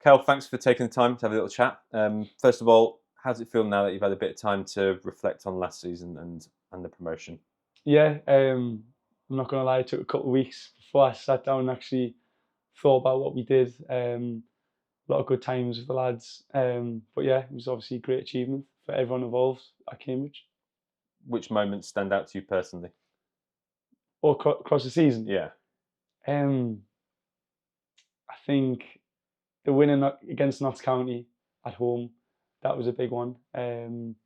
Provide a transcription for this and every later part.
Kel, thanks for taking the time to have a little chat. First of all, how does it feel now that you've had a bit of time to reflect on last season and the promotion? Yeah, I'm not gonna lie, it took a couple of weeks before I sat down and actually thought about what we did. A lot of good times with the lads. But yeah, it was obviously a great achievement for everyone involved at Cambridge Which moments stand out to you personally? or across the season. Yeah, Um, I think the winning against Notts County at home, that was a big one. And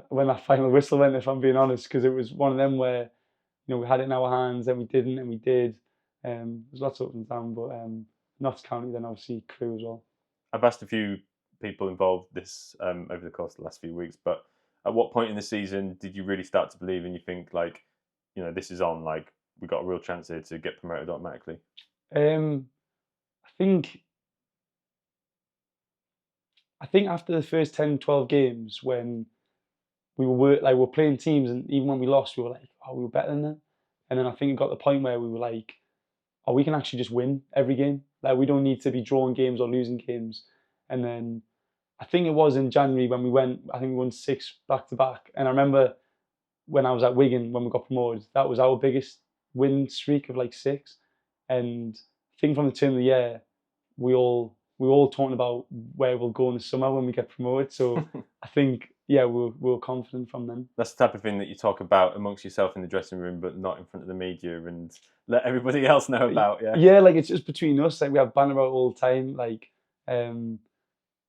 when that final whistle went, if I'm being honest, because it was one of them where we had it in our hands, then we didn't, and we did. There's lots of up and down, but Notts County, then obviously Crewe as well. I've asked a few people involved this over the course of the last few weeks, but at what point in the season did you really start to believe and you think like, this is on, like we got a real chance here to get promoted automatically? Um, I think I think after the first 10, 12 games, when we were playing teams, and even when we lost, we were like, oh, we were better than them. And then I think it got to the point where we were like, oh, we can actually just win every game. Like we don't need to be drawing games or losing games. And then I think it was in January when we went. I think we won 6 back to back. And I remember when I was at Wigan when we got promoted, that was our biggest win streak of like 6. And I think from the turn of the year, we were all talking about where we'll go in the summer when we get promoted. So I think yeah, we were confident from then. That's the type of thing that you talk about amongst yourself in the dressing room, but not in front of the media and let everybody else know about. Yeah. Yeah, like it's just between us. Like we have banter about it all the time. Like um,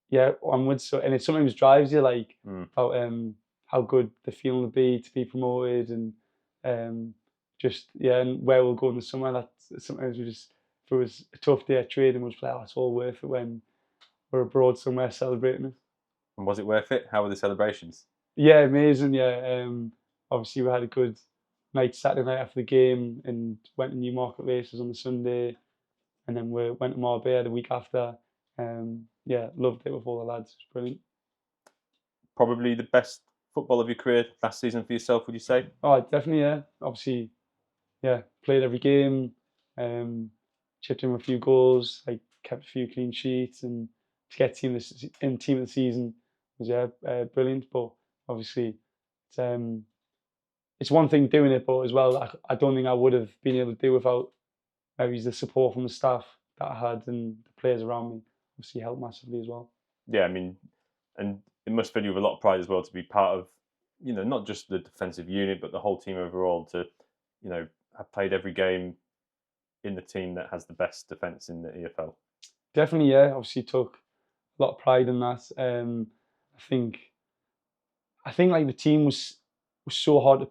yeah, onwards. So and it sometimes drives you like Mm. about how good the feeling will be to be promoted and just yeah, and where we'll go in the summer. That sometimes we just if it was a tough day at training, we'll just play. Oh, it's all worth it when we're abroad somewhere celebrating it. And was it worth it? How were the celebrations? Yeah, amazing. Yeah, obviously we had a good night Saturday night after the game and went to Newmarket races on the Sunday, and then we went to Marbella the week after. Yeah, loved it with all the lads. It was brilliant. Probably the best football of your career last season for yourself, would you say? Oh, definitely. Yeah, obviously, yeah, played every game, um, chipped in with a few goals, like kept a few clean sheets, and to get team of the season was yeah brilliant. But obviously, it's um, it's one thing doing it, but as well, I don't think I would have been able to do without maybe the support from the staff that I had and the players around me. Obviously, helped massively as well. Yeah, I mean, and it must fill you with a lot of pride as well to be part of, not just the defensive unit, but the whole team overall to, have played every game in the team that has the best defence in the EFL. Definitely, yeah. Obviously, took a lot of pride in that. I think like the team was so hard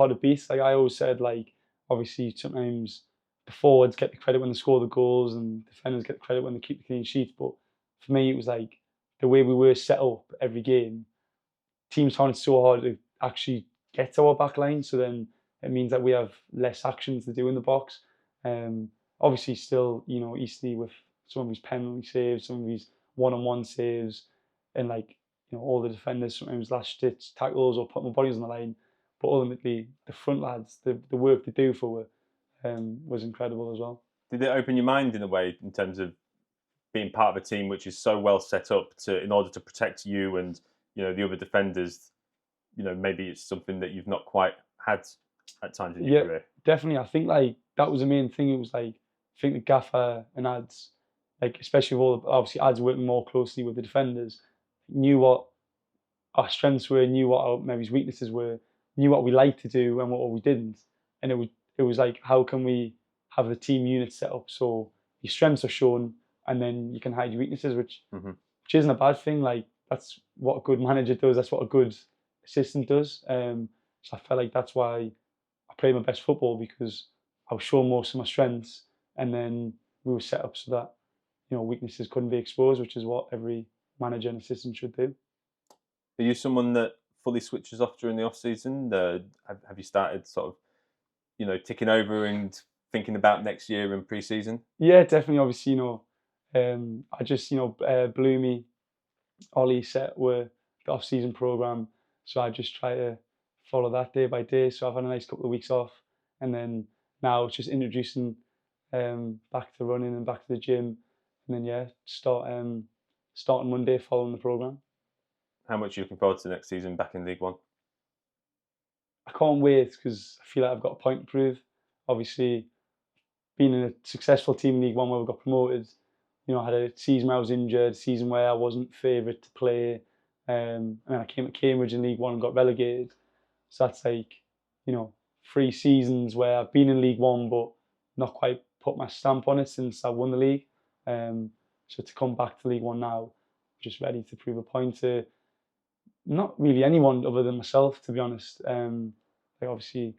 to beat. Like I always said, like obviously sometimes the forwards get the credit when they score the goals, and defenders get the credit when they keep the clean sheets. But for me, it was like the way we were set up every game. Teams found it so hard to actually get to our back line. So then it means that we have less actions to do in the box. Um, Obviously, still Eastley with some of his penalty saves, some of his one-on-one saves, and like all the defenders sometimes last ditch tackles or put my bodies on the line. But ultimately, the front lads, the work they do for it was incredible as well. Did it open your mind in a way in terms of being part of a team which is so well set up to in order to protect you and the other defenders? Maybe it's something that you've not quite had at times in your Yeah, career. definitely. I think like that was the main thing. It was like I think the gaffer and ads, like especially with all obviously ads working more closely with the defenders, knew what our strengths were, knew what our maybe his weaknesses were, knew what we liked to do and what we didn't. And it was like how can we have the team unit set up so your strengths are shown and then you can hide your weaknesses, Hmm. which isn't a bad thing. Like that's what a good manager does. That's what a good assistant does. So I felt like that's why I played my best football because I was showing most of my strengths, and then we were set up so that weaknesses couldn't be exposed, which is what every manager and assistant should do. Are you someone that fully switches off during the off season? Have you started sort of ticking over and thinking about next year and pre-season? Yeah, definitely. Obviously, I just Bloomy, Ollie set were the off-season program, so I just try to follow that day by day. So I've had a nice couple of weeks off, and then now it's just introducing back to running and back to the gym, and then yeah, start on Monday following the program. How much are you looking forward to next season back in League One? I can't wait because I feel like I've got a point to prove. Obviously, being in a successful team in League One where we got promoted, I had a season where I was injured, a season where I wasn't favourite to play, and then I came to Cambridge in League One and got relegated. So that's like, 3 seasons where I've been in League One but not quite put my stamp on it since I won the league. So to come back to League One now, I'm just ready to prove a point to not really anyone other than myself, to be honest. Like obviously,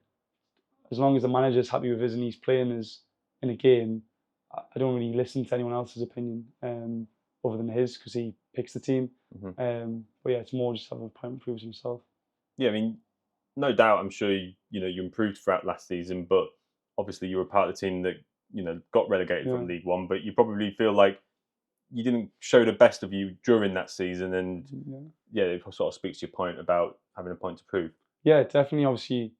as long as the manager's happy with us and he's playing us in a game, I don't really listen to anyone else's opinion other than his because he picks the team. But yeah, it's more just having a point to prove himself. Yeah, I mean, no doubt, I'm sure you improved throughout last season, but obviously you were part of the team that got relegated Yeah. from League One. But you probably feel like you didn't show the best of you during that season, and Yeah. it sort of speaks to your point about having a point to prove. Yeah, definitely. Obviously,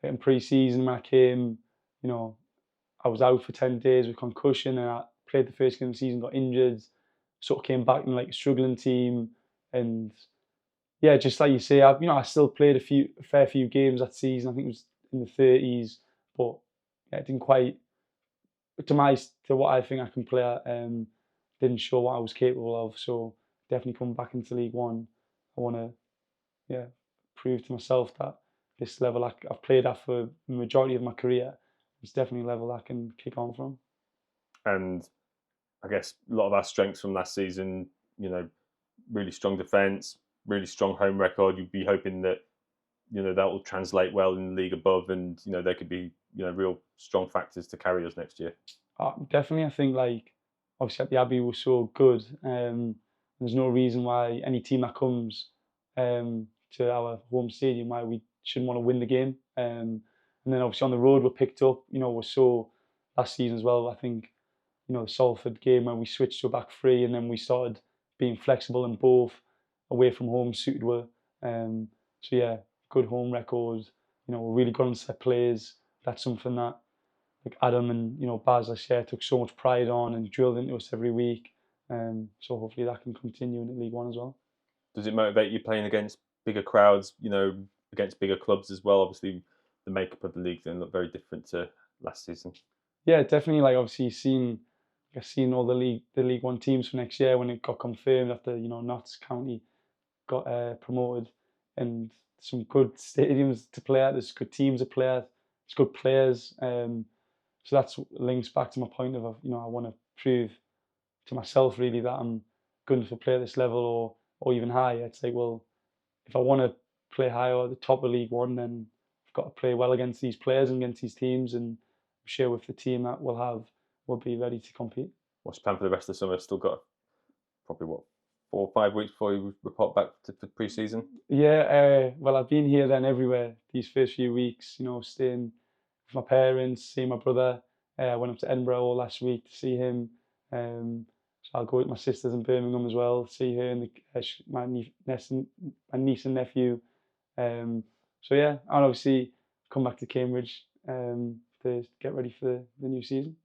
in pre-season when I came, I was out for 10 days with concussion, and I played the first game of the season, got injured, sort of came back in like a struggling team, and yeah, just like you say, I still played a fair few games that season. I think it was in the 30s, but yeah, it didn't quite to what I think I can play at. Didn't show what I was capable of. So definitely coming back into League One, I want to prove to myself that this level I've played at for the majority of my career is definitely a level I can kick on from. And I guess a lot of our strengths from last season, really strong defence, really strong home record. You'd be hoping that that will translate well in the league above, and there could be real strong factors to carry us next year. Definitely, I think like obviously at the Abbey we're so good. There's no reason why any team that comes to our home stadium why we shouldn't want to win the game. And then obviously on the road we're picked up. We're so last season as well. I think the Salford game where we switched to a back three and then we started being flexible in both away from home suited us. So yeah, good home record. We're really good on set plays. That's something that like Adam and Baz, I share, took so much pride on and drilled into us every week. So hopefully that can continue in League One as well. Does it motivate you playing against bigger crowds? Against bigger clubs as well. Obviously, the makeup of the league then look very different to last season. Yeah, definitely. Like obviously, I've seen all the League One teams for next year when it got confirmed after Notts County got promoted, and some good stadiums to play at. There's good teams to play at. There's good players. So that's links back to my point of I want to prove to myself really that I'm good enough to play at this level or even higher. It's like, well, if I want to play higher at the top of League One, then I've got to play well against these players and against these teams, and share with the team that we'll be ready to compete. What's your plan for the rest of the summer? Still got probably 4 or 5 weeks before you report back to pre-season. Yeah, well, I've been here then everywhere these first few weeks. Staying with my parents, seeing my brother. I went up to Edinburgh all last week to see him. So I'll go with my sisters in Birmingham as well, see her and my niece and nephew. So yeah, and obviously come back to Cambridge to get ready for the new season.